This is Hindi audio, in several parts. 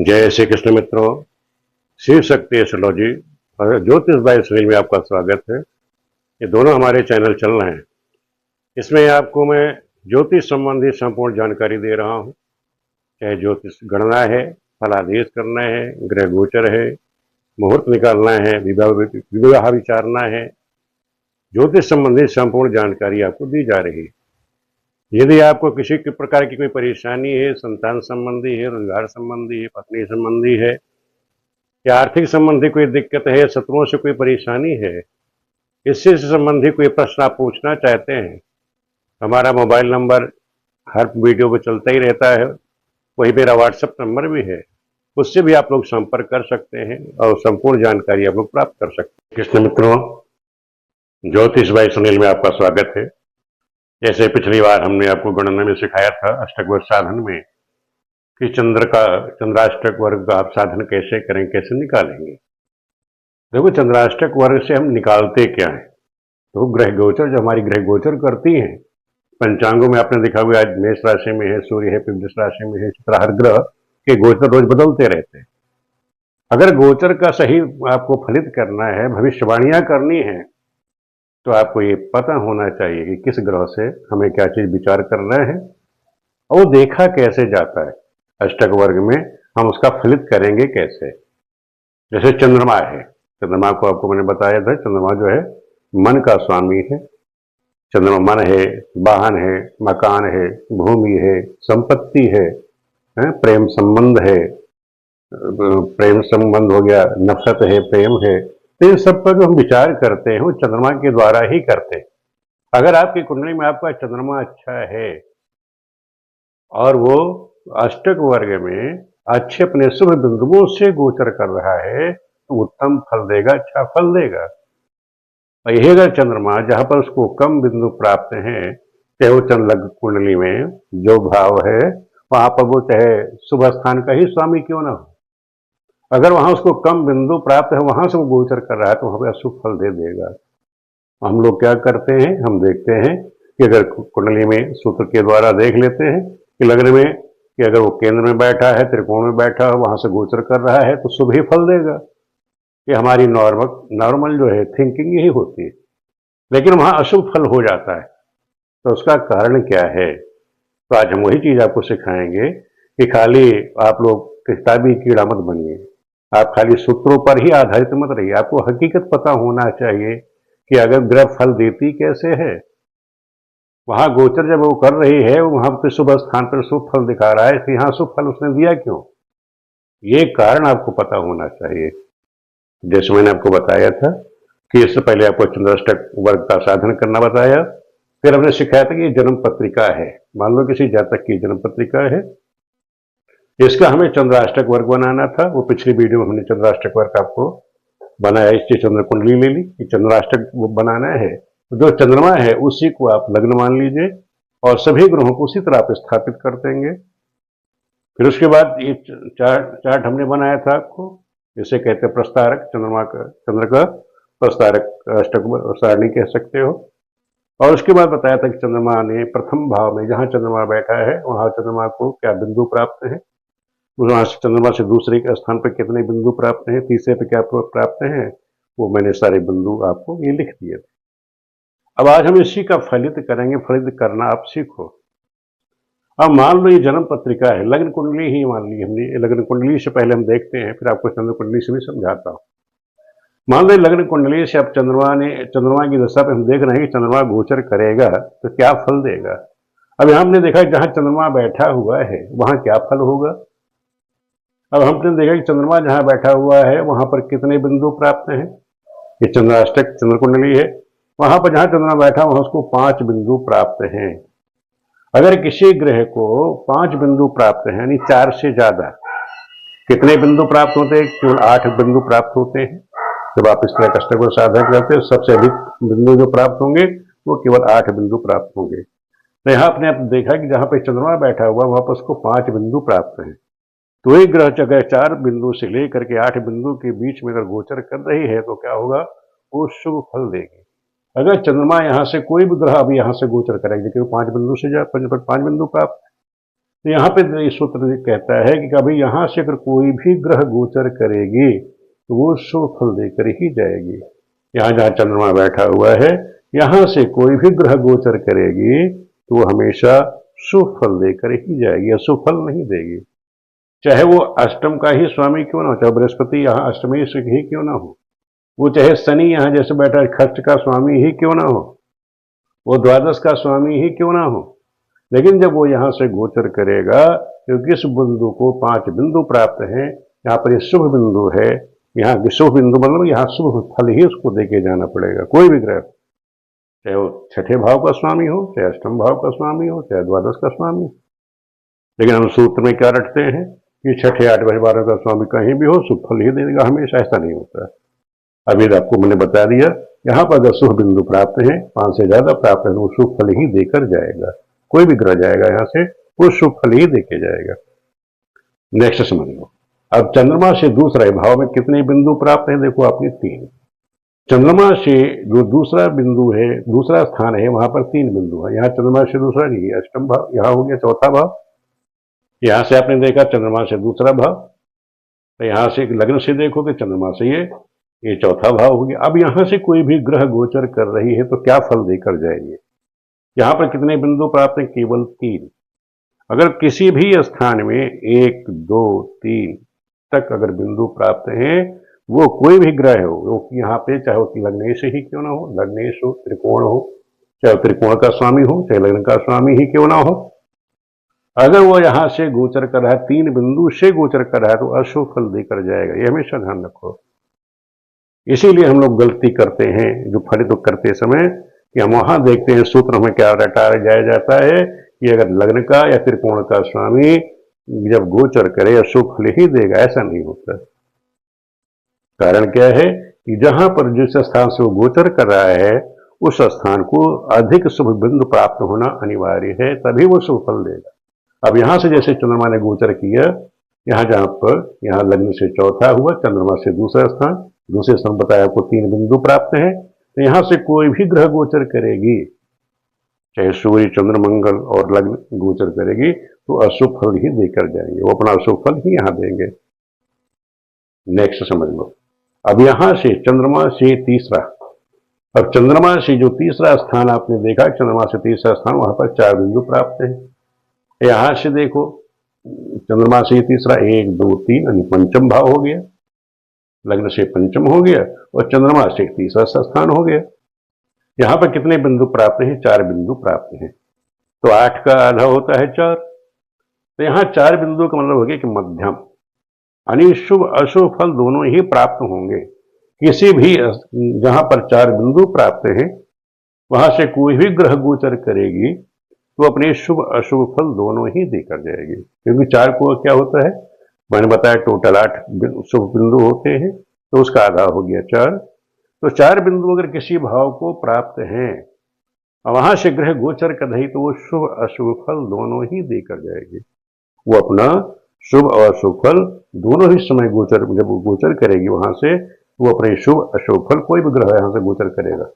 जय श्री कृष्ण मित्रों। शिव शक्ति एस्ट्रोलॉजी और ज्योतिष बाय सुनील में आपका स्वागत है। ये दोनों हमारे चैनल चल रहे हैं। इसमें आपको मैं ज्योतिष संबंधी संपूर्ण जानकारी दे रहा हूँ। चाहे ज्योतिष गणना है, फलादेश करना है, ग्रह गोचर है, मुहूर्त निकालना है, विवाह विचारना है, ज्योतिष संबंधी संपूर्ण जानकारी आपको दी जा रही है। यदि आपको किसी प्रकार की कोई परेशानी है, संतान संबंधी है, रोजगार संबंधी है, पत्नी संबंधी है या आर्थिक संबंधी कोई दिक्कत है, शत्रुओं से कोई परेशानी है, इससे संबंधी कोई प्रश्न आप पूछना चाहते हैं, हमारा मोबाइल नंबर हर वीडियो में चलता ही रहता है। वही मेरा व्हाट्सएप नंबर भी है, उससे भी आप लोग संपर्क कर सकते हैं और संपूर्ण जानकारी आप लोग प्राप्त कर सकते हैं। कृष्ण मित्रों, ज्योतिष भाई सुनील में आपका स्वागत है। जैसे पिछली बार हमने आपको गणना में सिखाया था अष्टक वर्ग साधन में कि चंद्राष्टक वर्ग का आप साधन कैसे करें, कैसे निकालेंगे। देखो, चंद्राष्टक वर्ग से हम निकालते क्या है, तो ग्रह गोचर जो हमारी ग्रह गोचर करती हैं पंचांगों में आपने देखा हुआ, आज मेष राशि में है सूर्य है, वृष राशि में है, इस तरह हर ग्रह के गोचर रोज बदलते रहते हैं। अगर गोचर का सही आपको फलित करना है, भविष्यवाणियां करनी है, तो आपको ये पता होना चाहिए कि किस ग्रह से हमें क्या चीज विचार करना है और वो देखा कैसे जाता है। अष्टक वर्ग में हम उसका फलित करेंगे कैसे। जैसे चंद्रमा है, चंद्रमा को आपको मैंने बताया था, चंद्रमा जो है मन का स्वामी है। चंद्रमा मन है, वाहन है, मकान है, भूमि है, संपत्ति है, प्रेम संबंध है, प्रेम संबंध हो गया, नफरत है, प्रेम है। तो इन सब पर जो हम विचार करते हैं वो चंद्रमा के द्वारा ही करते हैं। अगर आपकी कुंडली में आपका चंद्रमा अच्छा है और वो अष्टक वर्ग में अच्छे अपने शुभ बिंदुओं से गोचर कर रहा है, तो उत्तम फल देगा, अच्छा फल देगा। और यही अगर चंद्रमा जहां पर उसको कम बिंदु प्राप्त हैं, चाहे वो चंद्र कुंडली में जो भाव है वहां पर वो चाहे शुभ स्थान का ही स्वामी क्यों ना हो, अगर वहां उसको कम बिंदु प्राप्त है, वहां से वो गोचर कर रहा है, तो वहां पर अशुभ फल दे देगा। हम लोग क्या करते हैं, हम देखते हैं कि अगर कुंडली में सूत्र के द्वारा देख लेते हैं कि लग्न में कि अगर वो केंद्र में बैठा है, त्रिकोण में बैठा है, वहां से गोचर कर रहा है, तो शुभ ही फल देगा। ये हमारी नॉर्मल जो है थिंकिंग यही होती है। लेकिन वहां अशुभ फल हो जाता है, तो उसका कारण क्या है। तो आज हम वही चीज आपको सिखाएंगे कि खाली आप लोग किताबी कीड़ा मत बनिए, आप खाली सूत्रों पर ही आधारित मत रहिए। आपको हकीकत पता होना चाहिए कि अगर ग्रह फल देती कैसे है, वहां गोचर जब वो कर रही है, वहां पर शुभ स्थान पर शुभ फल दिखा रहा है, तो यहां शुभ फल उसने दिया क्यों, ये कारण आपको पता होना चाहिए। जैसे मैंने आपको बताया था कि इससे पहले आपको चंद्राष्टक वर्ग का साधन करना बताया, फिर हमने सिखाया था कि ये जन्म पत्रिका है। मान लो किसी जातक की जन्म पत्रिका है, इसका हमें चंद्राष्टक वर्ग बनाना था। वो पिछली वीडियो में हमने चंद्राष्टक वर्ग आपको बनाया, इससे चंद्र कुंडली ले ली कि चंद्राष्टक वो बनाना है। तो जो चंद्रमा है उसी को आप लग्न मान लीजिए और सभी ग्रहों को उसी तरह आप स्थापित कर देंगे। फिर उसके बाद ये चार्ट हमने बनाया था आपको, इसे कहते हैं प्रस्तारक, चंद्र का प्रस्तारक अष्टक सारणी कह सकते हो। और उसके बाद बताया था कि चंद्रमा ने प्रथम भाव में जहां चंद्रमा बैठा है वहां चंद्रमा को क्या बिंदु प्राप्त है, वहां से चंद्रमा से दूसरे के स्थान पर कितने बिंदु प्राप्त हैं, तीसरे पे क्या प्राप्त हैं, वो मैंने सारे बिंदु आपको ये लिख दिए थे। अब आज हम इसी का फलित करेंगे, फलित करना आप सीखो। अब मान लो ये जन्म पत्रिका है, लग्न कुंडली ही मान ली हमने। लग्न कुंडली से पहले हम देखते हैं, फिर आपको चंद्र कुंडली से भी समझाता हूं। मान लो लग्न कुंडली से अब चंद्रमा की दशा पे हम देख रहे हैं कि चंद्रमा गोचर करेगा तो क्या फल देगा। अब यहां हमने देखा जहां चंद्रमा बैठा हुआ है वहां क्या फल होगा। अब हमने देखा कि चंद्रमा जहां बैठा हुआ है वहां पर कितने बिंदु प्राप्त हैं। ये चंद्राष्टक चंद्र कुंडली है, वहां पर जहां चंद्रमा बैठा वहां उसको 5 बिंदु प्राप्त हैं। अगर किसी ग्रह को 5 बिंदु प्राप्त हैं, यानी 4 से ज्यादा, कितने बिंदु प्राप्त होते हैं, केवल 8 बिंदु प्राप्त होते हैं। जब आप इस तरह कष्ट को साधन करते हैं, सबसे अधिक बिंदु जो प्राप्त होंगे वो केवल 8 बिंदु प्राप्त होंगे। तो यहां आपने देखा कि जहां पर चंद्रमा बैठा हुआ वहां पर उसको 5 बिंदु प्राप्त हैं। तो एक ग्रह अगर 4 बिंदु से लेकर के 8 बिंदु के बीच में अगर गोचर कर रही है तो क्या होगा, वो शुभ फल देगी। अगर चंद्रमा यहां से कोई भी ग्रह अभी यहां से गोचर करेगा, क्योंकि 5 बिंदु से 5 बिंदु प्राप्त, तो यहाँ पे ये सूत्र कहता है कि कभी यहाँ से अगर कोई भी ग्रह गोचर करेगी तो वो शुभ फल देकर ही जाएगी। यहाँ जहाँ चंद्रमा बैठा हुआ है, यहाँ से कोई भी ग्रह गोचर करेगी तो वो हमेशा शुभ फल देकर ही जाएगी, अशुभ फल नहीं देगी। चाहे वो अष्टम का ही स्वामी क्यों ना हो, चाहे बृहस्पति यहाँ अष्टमी से ही क्यों ना हो, वो चाहे शनि यहाँ जैसे बैठा खष्ट का स्वामी ही क्यों ना हो, वो द्वादश का स्वामी ही क्यों ना हो, लेकिन जब वो यहाँ से गोचर करेगा क्योंकि इस बिंदु को 5 बिंदु प्राप्त हैं, यहाँ पर ये शुभ बिंदु है, यहाँ की शुभ बिंदु मतलब यहाँ शुभ फल ही उसको देके जाना पड़ेगा। कोई भी ग्रह, चाहे वो छठे भाव का स्वामी हो, चाहे अष्टम भाव का स्वामी हो, चाहे द्वादश का स्वामी हो। लेकिन हम सूत्र में क्या रखते हैं कि छठे 8 12 का स्वामी कहीं भी हो शुभ फल ही देगा हमेशा, ऐसा नहीं होता। अभी आपको मैंने बता दिया, यहाँ पर अगर शुभ बिंदु प्राप्त है, 5 से ज्यादा प्राप्त है, तो वो शुभ फल ही देकर जाएगा। कोई भी ग्रह जाएगा यहाँ से वो शुभ फल ही देके जाएगा। नेक्स्ट समझ लो। अब चंद्रमा से दूसरे भाव में कितने बिंदु प्राप्त है, देखो आपने 3। चंद्रमा से जो दूसरा बिंदु है, दूसरा स्थान है, वहां पर 3 बिंदु है। यहाँ चंद्रमा से दूसरा नहीं, अष्टम भाव, यहाँ हो गया चौथा भाव। यहां से आपने देखा चंद्रमा से दूसरा भाव, तो यहां से लग्न से देखोगे चंद्रमा से ये चौथा भाव हो गया। अब यहां से कोई भी ग्रह गोचर कर रही है तो क्या फल देकर जाएंगे। यहां पर कितने बिंदु प्राप्त हैं, केवल 3। अगर किसी भी स्थान में 1 2 3 तक अगर बिंदु प्राप्त हैं, वो कोई भी ग्रह हो, वो यहाँ पे चाहे वो लग्नेश ही क्यों ना हो, लग्नेश हो, त्रिकोण हो, चाहे त्रिकोण का स्वामी हो, चाहे लग्न का स्वामी ही क्यों ना हो, अगर वो यहां से गोचर कर रहा है, 3 बिंदु से गोचर कर रहा है, तो अशुभ फल देकर जाएगा। ये हमेशा ध्यान रखो। इसीलिए हम लोग गलती करते हैं जो फलित तो करते समय कि हम वहां देखते हैं सूत्र में क्या रटाया जाया जाता है कि अगर लग्न का या त्रिकोण का स्वामी जब गोचर करे अशुभ फल ही देगा, ऐसा नहीं होता। कारण क्या है कि जहां पर जिस स्थान से वो गोचर कर रहा है उस स्थान को अधिक शुभ बिंदु प्राप्त होना अनिवार्य है, तभी वो शुभ फल देगा। अब यहां से जैसे चंद्रमा ने गोचर किया, यहाँ जहां पर यहाँ लग्न से चौथा हुआ, चंद्रमा से दूसरा स्थान, दूसरे स्थान बताया आपको 3 बिंदु प्राप्त है, तो यहां से कोई भी ग्रह गोचर करेगी, चाहे सूर्य चंद्र मंगल और लग्न गोचर करेगी, तो अशुभ फल ही देकर जाएंगे, वो अपना अशुभ फल ही यहां देंगे। नेक्स्ट समझ लो। अब यहां से चंद्रमा से तीसरा, अब चंद्रमा से जो तीसरा स्थान आपने देखा, चंद्रमा से तीसरा स्थान, वहां पर 4 बिंदु प्राप्त है। यहां से देखो चंद्रमा से तीसरा 1 2 3 यानी पंचम भाव हो गया, लग्न से पंचम हो गया और चंद्रमा से तीसरा स्थान हो गया। यहां पर कितने बिंदु प्राप्त हैं, 4 बिंदु प्राप्त हैं। तो 8 का आधा होता है 4, तो यहां 4 बिंदु का मतलब हो गया कि मध्यम, यानी शुभ अशुभ फल दोनों ही प्राप्त होंगे। किसी भी जहां पर 4 बिंदु प्राप्त हैं वहां से कोई भी ग्रह गोचर करेगी तो अपने शुभ अशुभ फल दोनों ही देकर जाएगी, क्योंकि 4 को क्या होता है, मैंने बताया टोटल 8 शुभ बिंदु होते हैं, तो उसका आधा हो गया 4। तो 4 बिंदु अगर किसी भाव को प्राप्त हैं और वहां से ग्रह गोचर कर रही तो वो शुभ अशुभ फल दोनों ही देकर जाएगी। वो अपना शुभ और अशुभ फल दोनों ही समय गोचर, जब वो गोचर करेगी वहां से, वो अपने शुभ अशुभ फल कोई भी ग्रह यहां से गोचर करेगा।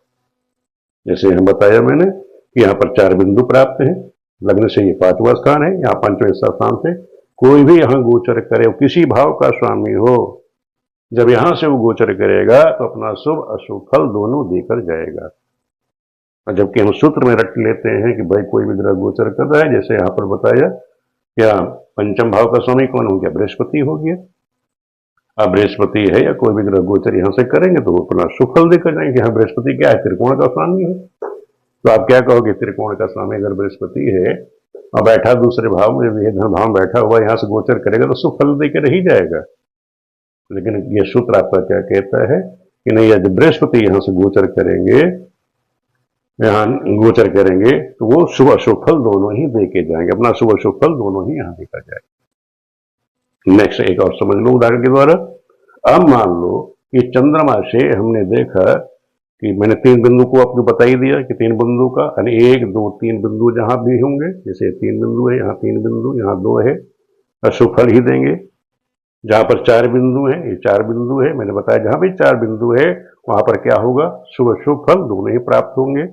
जैसे हम बताया मैंने कि यहाँ पर 4 बिंदु प्राप्त हैं, लग्न से ये 5वां स्थान है, यहाँ 5वें स्थान से कोई भी यहाँ गोचर करे, किसी भाव का स्वामी हो, जब यहां से वो गोचर करेगा तो अपना शुभ अशुभ फल दोनों देकर जाएगा। और जबकि हम सूत्र में रट लेते हैं कि भाई कोई भी ग्रह गोचर कर रहा है, जैसे यहाँ पर बताया क्या पंचम भाव का स्वामी कौन हो गया, बृहस्पति हो गया। अब बृहस्पति है या कोई भी ग्रह गोचर यहां से करेंगे तो वो अपना शुभ फल देकर जाएंगे। यहाँ बृहस्पति क्या है, त्रिकोण का स्वामी है, तो आप क्या कहोगे, त्रिकोण का स्वामी अगर बृहस्पति है और बैठा दूसरे भाव में, धन भाव में बैठा हुआ, यहां से गोचर करेगा तो शुभ फल देकर ही जाएगा। लेकिन ये सूत्र आपका क्या कहता है कि नहीं, यदि बृहस्पति यहां से गोचर करेंगे, यहां गोचर करेंगे तो वो शुभ अशुभ फल दोनों ही देके जाएंगे, अपना शुभ अशुभ फल दोनों ही यहां देकर जाएंगे। नेक्स्ट एक और समझ लो उदाहरण के द्वारा। अब मान लो कि चंद्रमा से हमने देखा कि मैंने 3 बिंदु को आपको बता ही दिया कि 3 बिंदु का, यानी 1 2 3 बिंदु जहां भी होंगे, जैसे 3 बिंदु है, यहाँ 3 बिंदु, यहाँ 2 है, अशुभ फल ही देंगे। जहां पर 4 बिंदु है, ये 4 बिंदु है, मैंने बताया जहां भी 4 बिंदु है वहां पर क्या होगा, शुभ अशुभ फल दोनों ही प्राप्त होंगे।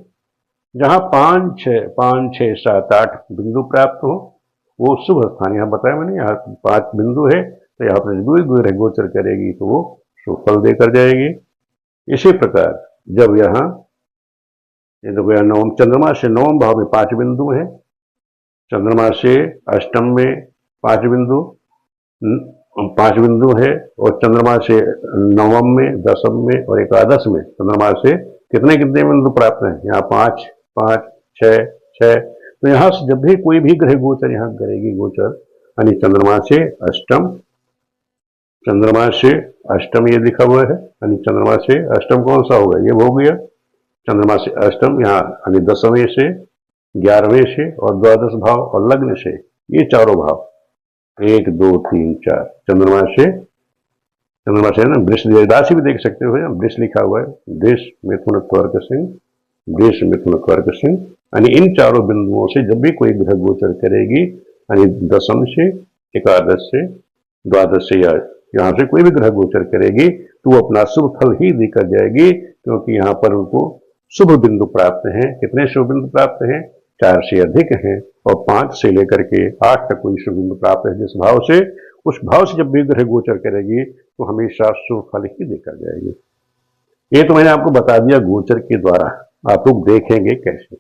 जहां 5 6 7 8 बिंदु प्राप्त हो वो शुभ स्थान, यहाँ बताया मैंने, यहाँ 5 बिंदु है, तो यहाँ पर जो ग्रह गोचर करेगी तो वो शुभ फल देकर जाएगी। इसी प्रकार जब यहाँ ये देखो, यहाँ नवम, चंद्रमा से नवम भाव में 5 बिंदु है, चंद्रमा से अष्टम में 5 बिंदु, 5 बिंदु है, और चंद्रमा से नवम में, दसम में और एकादश में चंद्रमा से कितने कितने बिंदु प्राप्त हैं, यहाँ 5 5 6 6। तो यहाँ से जब भी कोई भी ग्रह गोचर यहाँ करेगी गोचर, यानी चंद्रमा से अष्टम, चंद्रमा से अष्टम ये लिखा हुआ है, यानी चंद्रमा से अष्टम कौन सा होगा, ये हो गया चंद्रमा से अष्टम, यहाँ यानी 10वें से, 11वें से और द्वादश भाव और लग्न से, ये चारों भाव 1 2 3 4 चंद्रमा से ना, वृष राशि भी देख सकते हो, वृष लिखा हुआ है, वृष मिथुन कर्क सिंह, वृष मिथुन कर्क सिंह, यानी इन चारों बिंदुओं से जब भी कोई ग्रह गोचर करेगी, यानी दसम से, एकादश से, द्वादश से, या यहाँ से कोई भी ग्रह गोचर करेगी तो वो अपना शुभ फल ही देकर जाएगी, क्योंकि यहाँ पर उनको शुभ बिंदु प्राप्त हैं। कितने शुभ बिंदु प्राप्त हैं, 4 से अधिक हैं, और 5 से लेकर के 8 तक कोई शुभ बिंदु प्राप्त है। जिस भाव से, उस भाव से जब भी ग्रह गोचर करेगी तो हमेशा शुभ फल ही देकर जाएगी। ये तो मैंने आपको बता दिया गोचर के द्वारा, आप लोग देखेंगे कैसे।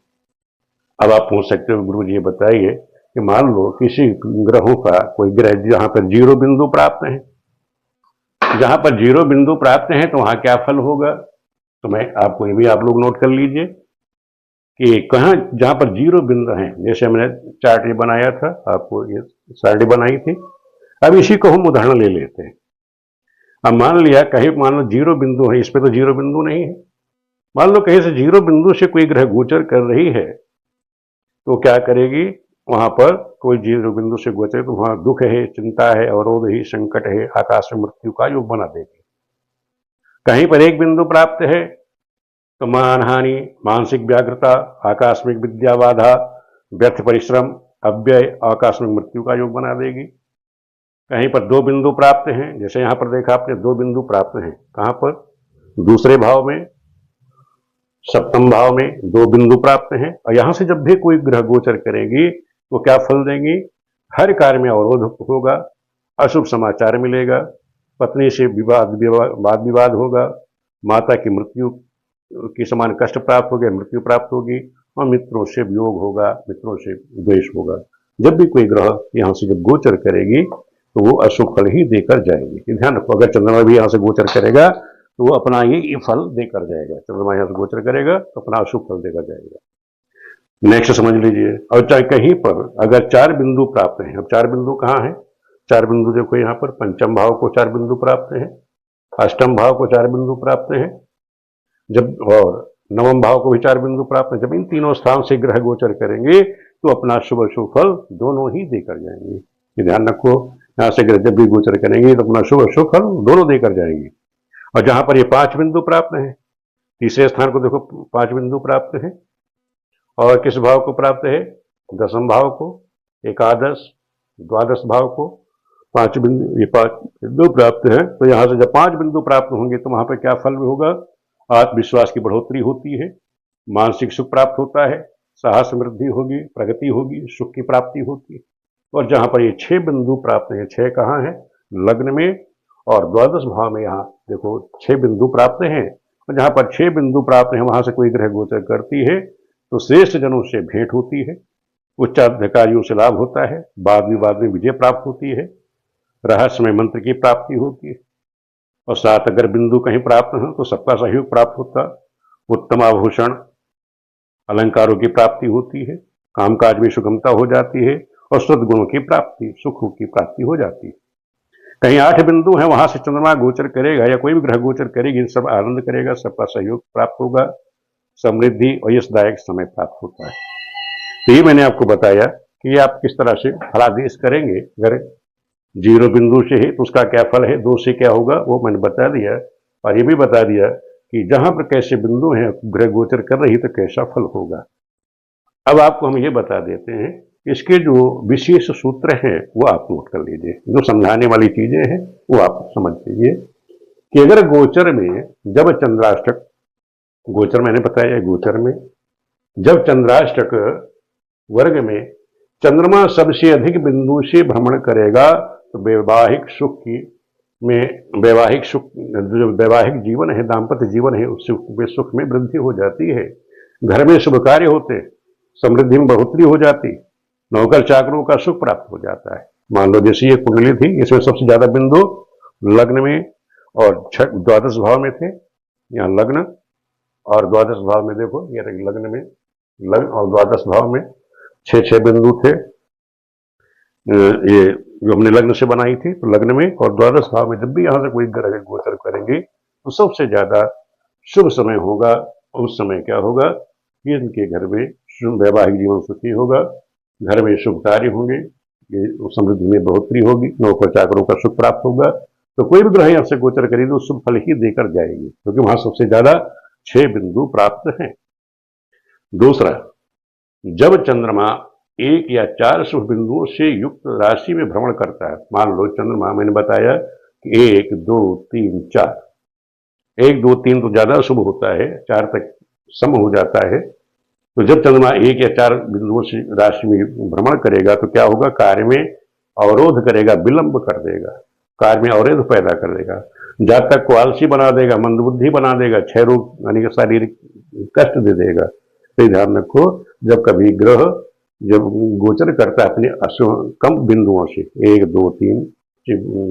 अब आप पूछ सकते हो गुरु जी ये बताइए कि मान लो किसी ग्रहों का कोई ग्रह जहां पर 0 बिंदु प्राप्त है, जहां पर 0 बिंदु प्राप्त है तो वहां क्या फल होगा। तो मैं आपको ये भी आप लोग नोट कर लीजिए कि कहाँ जहां पर 0 बिंदु हैं, जैसे हमने चार्ट ये बनाया था, आपको ये सारणी बनाई थी। अब इसी को हम उदाहरण ले लेते हैं। अब मान लिया कहीं, मान लो 0 बिंदु है, इस पे तो 0 बिंदु नहीं है, मान लो कहीं से 0 बिंदु से कोई ग्रह गोचर कर रही है, तो क्या करेगी, वहां पर कोई 0 बिंदु से गोचर, तो वहां दुख है, चिंता है, अवरोध ही, संकट है, आकाश में मृत्यु का योग बना देगी। कहीं पर 1 बिंदु प्राप्त है तो मानहानि, मानसिक व्याघ्रता, आकस्मिक विद्या बाधा, व्यर्थ परिश्रम, अव्यय, आकस्मिक मृत्यु का योग बना देगी। कहीं पर 2 बिंदु प्राप्त हैं, जैसे यहां पर देखा आपने 2 बिंदु प्राप्त हैं, कहां पर, दूसरे भाव में, सप्तम भाव में 2 बिंदु प्राप्त हैं, और यहां से जब भी कोई ग्रह गोचर करेगी तो क्या फल देंगी, हर कार्य में अवरोध होगा, अशुभ समाचार मिलेगा, पत्नी से वाद विवाद होगा, माता की मृत्यु की समान कष्ट प्राप्त होगा, मृत्यु प्राप्त होगी, और मित्रों से वियोग होगा, मित्रों से द्वेष होगा। जब भी कोई ग्रह यहाँ से जब गोचर करेगी तो वो अशुभ फल ही देकर जाएगी। ध्यान रखो, अगर चंद्रमा भी यहाँ से गोचर करेगा तो वो अपना ये फल देकर जाएगा। चंद्रमा यहाँ से गोचर करेगा तो अपना अशुभ फल देकर जाएगा। नेक्स्ट समझ लीजिए। और चाहे कहीं पर अगर 4 बिंदु प्राप्त हैं, अब 4 बिंदु कहाँ है, 4 बिंदु देखो यहाँ पर, पंचम भाव को 4 बिंदु प्राप्त हैं, अष्टम भाव को 4 बिंदु प्राप्त हैं, जब और नवम भाव को भी 4 बिंदु प्राप्त है। जब इन तीनों स्थान से ग्रह गोचर करेंगे तो अपना शुभ अशुभ फल दोनों ही देकर जाएंगे। ये ध्यान रखो, यहाँ से ग्रह जब भी गोचर करेंगे तो अपना शुभ अशुभ फल दोनों देकर जाएंगे। और जहां पर ये 5 बिंदु प्राप्त हैं, तीसरे स्थान को देखो 5 बिंदु प्राप्त है, और किस भाव को प्राप्त है, दसम भाव को, एकादश, द्वादश भाव को 5 बिंदु, ये 5 बिंदु प्राप्त है। तो यहां से जब 5 बिंदु प्राप्त होंगे तो वहां पर क्या फल होगा, आत्मविश्वास की बढ़ोतरी होती है, मानसिक सुख प्राप्त होता है, साहस वृद्धि होगी, प्रगति होगी, सुख की प्राप्ति होती है। और जहां पर ये 6 बिंदु प्राप्त हैं, 6 कहाँ है, लग्न में और द्वादश भाव में, यहाँ देखो 6 बिंदु प्राप्त हैं। और जहां पर 6 बिंदु प्राप्त हैं वहां से कोई ग्रह गोचर करती है तो श्रेष्ठ जनों से भेंट होती है, उच्चाधिकारियों से लाभ होता है, वाद विवाद में विजय प्राप्त होती है, रहस्यमय मंत्र की प्राप्ति होती है। और 7 अगर बिंदु कहीं प्राप्त हो तो सबका सहयोग प्राप्त होता, उत्तम आभूषण अलंकारों की प्राप्ति होती है, कामकाज में सुगमता हो जाती है, और सद्गुणों की प्राप्ति, सुखों की प्राप्ति हो जाती है। कहीं 8 बिंदु है, वहां से चंद्रमा गोचर करेगा या कोई भी ग्रह गोचर करेगी, सब आनंद करेगा, सबका सहयोग प्राप्त होगा, समृद्धि और यशदायक समय प्राप्त होता है। तो ये मैंने आपको बताया कि आप किस तरह से फलादेश करेंगे। अगर 0 बिंदु से है तो उसका क्या फल है, 2 से क्या होगा वो मैंने बता दिया, और ये भी बता दिया कि जहां पर कैसे बिंदु हैं ग्रह गोचर कर रही तो कैसा फल होगा। अब आपको हम ये बता देते हैं, इसके जो विशेष सूत्र हैं वो आप नोट कर लीजिए, जो समझाने वाली चीजें हैं वो आप समझ लीजिए कि अगर गोचर में जब चंद्राष्टक, गोचर मैंने बताया गोचर में जब चंद्राष्टक वर्ग में चंद्रमा सबसे अधिक बिंदु से भ्रमण करेगा तो वैवाहिक सुख की में वैवाहिक सुख, जो वैवाहिक जीवन है, दाम्पत्य जीवन है, उस सुख में वृद्धि हो जाती है। घर में शुभ कार्य होते, समृद्धि में बढ़ोतरी हो जाती, नौकर चाकरों का सुख प्राप्त हो जाता है। मान लो जैसे ये कुंडली थी, इसमें सबसे ज्यादा बिंदु लग्न में और द्वादश भाव में थे। यहाँ लग्न और द्वादश भाव में देखो, ये लग्न में, लग्न और द्वादश भाव में 6 बिंदु थे। ये जो हमने लग्न से बनाई थी, तो लग्न में और द्वादश भाव में जब भी यहां से कोई ग्रह गोचर करेंगे तो सबसे ज्यादा शुभ समय होगा। उस समय क्या होगा कि इनके घर में वैवाहिक जीवन सुखी होगा, घर में शुभ कार्य होंगे, ये समृद्धि में बढ़ोतरी होगी, नौकर चाकरों का सुख प्राप्त होगा। तो कोई भी ग्रह यहां से गोचर करेगी तो शुभ फल ही देकर जाएगी, क्योंकि वहां सबसे ज्यादा 6 बिंदु प्राप्त हैं। दूसरा, जब चंद्रमा 1 या 4 शुभ बिंदुओं से युक्त राशि में भ्रमण करता है। मान लो चंद्रमा, मैंने बताया कि 1, 2, 3, 4, 1, 2, 3 तो ज्यादा शुभ होता है, 4 तक सम हो जाता है। तो जब चंद्रमा 1 या 4 बिंदुओं से राशि में भ्रमण करेगा तो क्या होगा, कार्य में अवरोध करेगा, विलंब कर देगा, कार्य में अवरोध पैदा कर देगा, जातक को आलसी बना देगा, मंदबुद्धि बना देगा, क्षय रोग यानी कि शारीरिक कष्ट दे देगा। तो ध्यान रखो, जब कभी ग्रह जब गोचर करता है अपने कम बिंदुओं से 1, 2, 3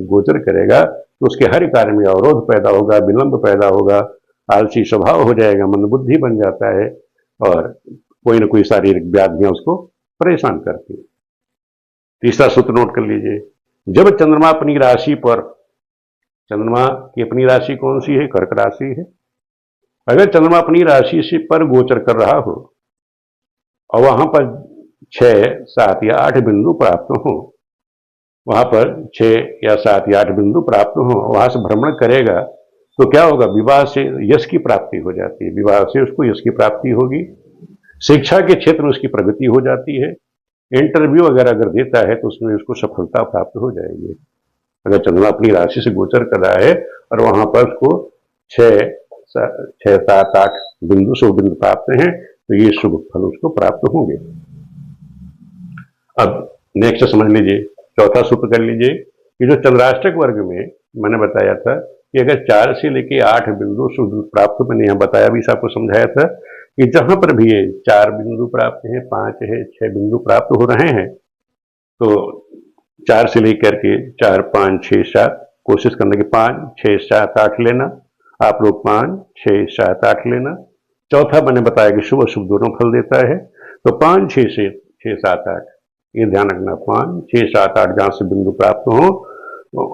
गोचर करेगा तो उसके हर कार्य में अवरोध पैदा होगा, विलंब पैदा होगा, आलसी स्वभाव हो जाएगा, मंदबुद्धि बन जाता है और कोई ना कोई शारीरिक व्याधियां उसको परेशान करती है। तीसरा सूत्र नोट कर लीजिए, जब चंद्रमा अपनी राशि पर, चंद्रमा की अपनी राशि कौन सी है, कर्क राशि है। अगर चंद्रमा अपनी राशि से पर गोचर कर रहा हो और वहां पर 6, 7 या 8 बिंदु प्राप्त हो, वहां पर 6 या 7 या 8 बिंदु प्राप्त हो, वहां से भ्रमण करेगा तो क्या होगा, विवाह से यश की प्राप्ति हो जाती है, विवाह से उसको यश की प्राप्ति होगी, शिक्षा के क्षेत्र में उसकी प्रगति हो जाती है, इंटरव्यू वगैरह अगर देता है तो उसमें उसको सफलता प्राप्त हो जाएगी। अगर चंद्रमा अपनी राशि से गोचर कर रहा है और वहां पर उसको 6, 7, 8 बिंदु, शुभ बिंदु प्राप्त हैं तो ये शुभ फल उसको प्राप्त होंगे। अब नेक्स्ट समझ लीजिए, चौथा सूत्र कर लीजिए कि जो चंद्राष्टक वर्ग में मैंने बताया था कि अगर 4 से लेके 8 बिंदु शुभ प्राप्त, मैंने यहाँ बताया भी, आपको समझाया था कि जहां पर भी ये 4 बिंदु प्राप्त है, 5 है, 6 बिंदु प्राप्त हो रहे हैं तो 4 से लेकर के 4, 5, 6, 7 कोशिश करने की 5, 6, 7, 8 लेना, आप लोग 5, 6, 7, 8 लेना। चौथा मैंने बताया कि शुभ अशुभ दोनों फल देता है, तो 5, 6 से 6, 7, 8 ये ध्यान रखना, 5, 6, 7, 8 जहां से बिंदु प्राप्त हो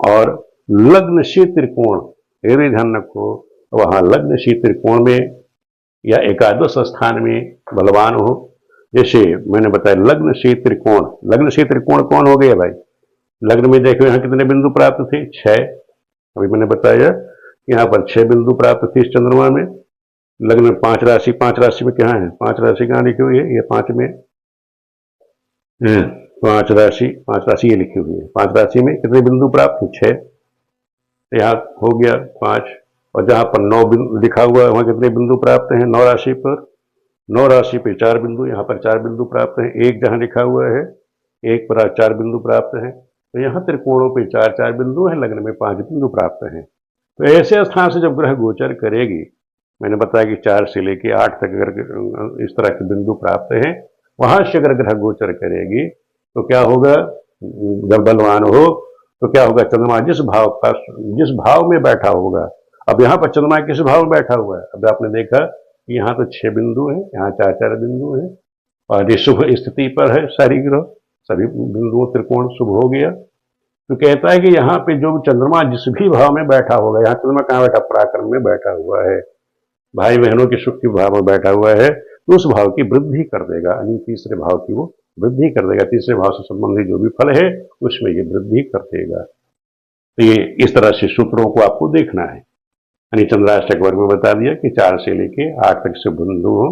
और लग्न से त्रिकोण, ये भी ध्यान रखो, वहां लग्न से त्रिकोण में या एकादश स्थान में बलवान हो। जैसे मैंने बताया लग्न से त्रिकोण, लग्न से त्रिकोण कौन हो गया भाई, लग्न में देखो यहाँ कितने बिंदु प्राप्त थे, 6। अभी मैंने बताया यहाँ पर 6 बिंदु प्राप्त थे इस चंद्रमा में। लग्न में 5 राशि, 5 राशि में क्या है, 5 राशि कहाँ लिखी हुई है, ये 5 में 5 राशि, 5 राशि ये लिखी हुई है, 5 राशि में कितने बिंदु प्राप्त हैं, 6। यहाँ हो गया 5, और जहां पर 9 बिंदु लिखा हुआ है वहां कितने बिंदु प्राप्त हैं, 9 राशि पर, 9 राशि पे 4 बिंदु, यहाँ पर 4 बिंदु प्राप्त हैं। 1 जहां लिखा हुआ है, 1 पर 4 बिंदु प्राप्त हैं, तो यहाँ त्रिकोणों पे 4 बिंदु हैं, लग्न में 5 बिंदु प्राप्त हैं। तो ऐसे स्थान से जब ग्रह गोचर करेगी, मैंने बताया कि 4 से लेके 8 तक अगर इस तरह के बिंदु प्राप्त हैं, वहां से अगर ग्रह गोचर करेगी तो क्या होगा, जब बलवान हो तो क्या होगा, चंद्रमा जिस भाव में बैठा होगा। अब यहाँ पर चंद्रमा किस भाव में बैठा हुआ है, अब आपने देखा कि यहाँ तो 6 बिंदु है, यहाँ 4 बिंदु है और ये शुभ स्थिति पर है, सारी ग्रह सभी बिंदुओं त्रिकोण शुभ हो गया। तो कहता है कि यहाँ पे जो चंद्रमा जिस भी भाव में बैठा होगा, यहाँ चंद्रमा कहाँ बैठा, पराक्रम में बैठा हुआ है, भाई बहनों के सुख के भाव में बैठा हुआ है, तो उस भाव की वृद्धि कर देगा, यानी तीसरे भाव की वो वृद्धि कर देगा, तीसरे भाव से संबंधित जो भी फल है उसमें ये वृद्धि कर देगा। तो ये इस तरह से सूत्रों को आपको देखना है। यानी चंद्राष्टक वर्ग में बता दिया कि 4 से लेके 8 तक से बिंदु हो,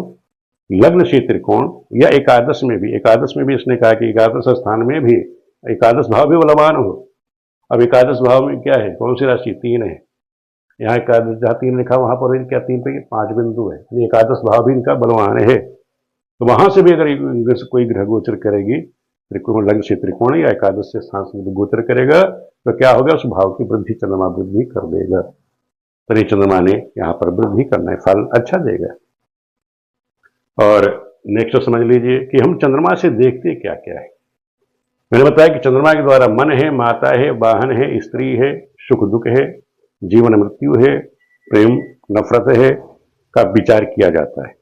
लग्न से त्रिकोण या एकादश में भी, एकादश में भी इसने कहा कि एकादश स्थान में भी एकादश भाव भी बलवान हो। अब एकादश भाव में क्या है, कौन सी राशि, 3 है, यहाँ एकादश जहाँ 3 लिखा वहां पर क्या 3 पे 5 बिंदु है, एकादश भाव भी इनका बलवान है। तो वहां से भी अगर कोई ग्रह गोचर करेगी त्रिकोण लग्न से त्रिकोण या एकादश से स्थान से गोचर करेगा तो क्या होगा, उस भाव की वृद्धि चंद्रमा वृद्धि कर देगा। शनि चंद्रमा ने यहाँ पर वृद्धि करना है, फल अच्छा देगा। और नेक्स्ट समझ लीजिए कि हम चंद्रमा से देखते क्या क्या है। मैंने बताया कि चंद्रमा के द्वारा मन है, माता है, वाहन है, स्त्री है, सुख दुख है, जीवन मृत्यु है, प्रेम नफरत है का विचार किया जाता है।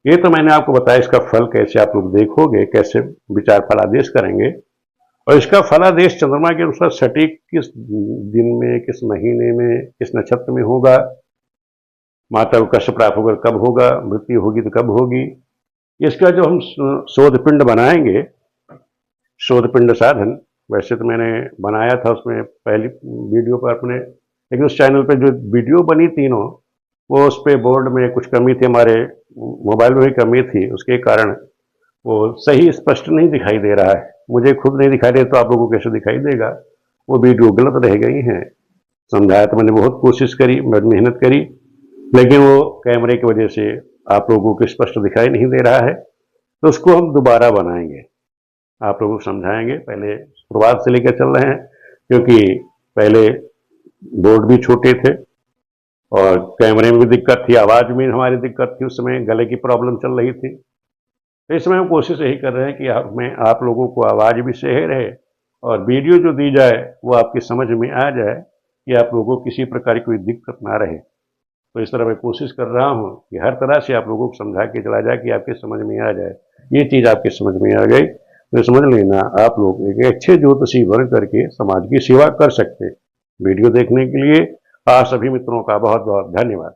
ये तो मैंने आपको बताया, इसका फल कैसे आप लोग देखोगे, कैसे विचार फलादेश करेंगे, और इसका फलादेश चंद्रमा के अनुसार सटीक किस दिन में, किस महीने में, किस नक्षत्र में होगा, माता को कष्ट प्राप्त होगा कब होगा, मृत्यु होगी तो कब होगी, इसका जो हम शोध पिंड बनाएंगे, शोध पिंड साधन, वैसे तो मैंने बनाया था उसमें पहली वीडियो पर अपने, लेकिन उस चैनल पे जो वीडियो बनी तीनों, वो उस पर बोर्ड में कुछ कमी थी, हमारे मोबाइल में भी कमी थी, उसके कारण वो सही स्पष्ट नहीं दिखाई दे रहा है। मुझे खुद नहीं दिखाई दे तो आप लोगों को कैसे दिखाई देगा। वो वीडियो गलत रह गई हैं। समझाया तो मैंने बहुत कोशिश करी, बहुत मेहनत करी, लेकिन वो कैमरे की वजह से आप लोगों को स्पष्ट दिखाई नहीं दे रहा है। तो उसको हम दोबारा बनाएंगे, आप लोगों को समझाएंगे। पहले शुरुआत से लेकर चल रहे हैं, क्योंकि पहले बोर्ड भी छोटे थे और कैमरे में भी दिक्कत थी, आवाज़ में हमारी दिक्कत थी, उस समय गले की प्रॉब्लम चल रही थी। तो इस समय हम कोशिश यही कर रहे हैं कि आप लोगों को आवाज़ भी सही रहे और वीडियो जो दी जाए वो आपकी समझ में आ जाए, कि आप लोगों को किसी प्रकार की कोई दिक्कत ना रहे। तो इस तरह मैं कोशिश कर रहा हूँ कि हर तरह से आप लोगों को समझा के चला जाए कि आपके समझ में आ जाए। ये चीज़ आपके समझ में आ गई तो समझ लेना, आप लोग एक अच्छे ज्योतिषी बन करके समाज की सेवा कर सकते हैं। वीडियो देखने के लिए आप सभी मित्रों का बहुत बहुत धन्यवाद।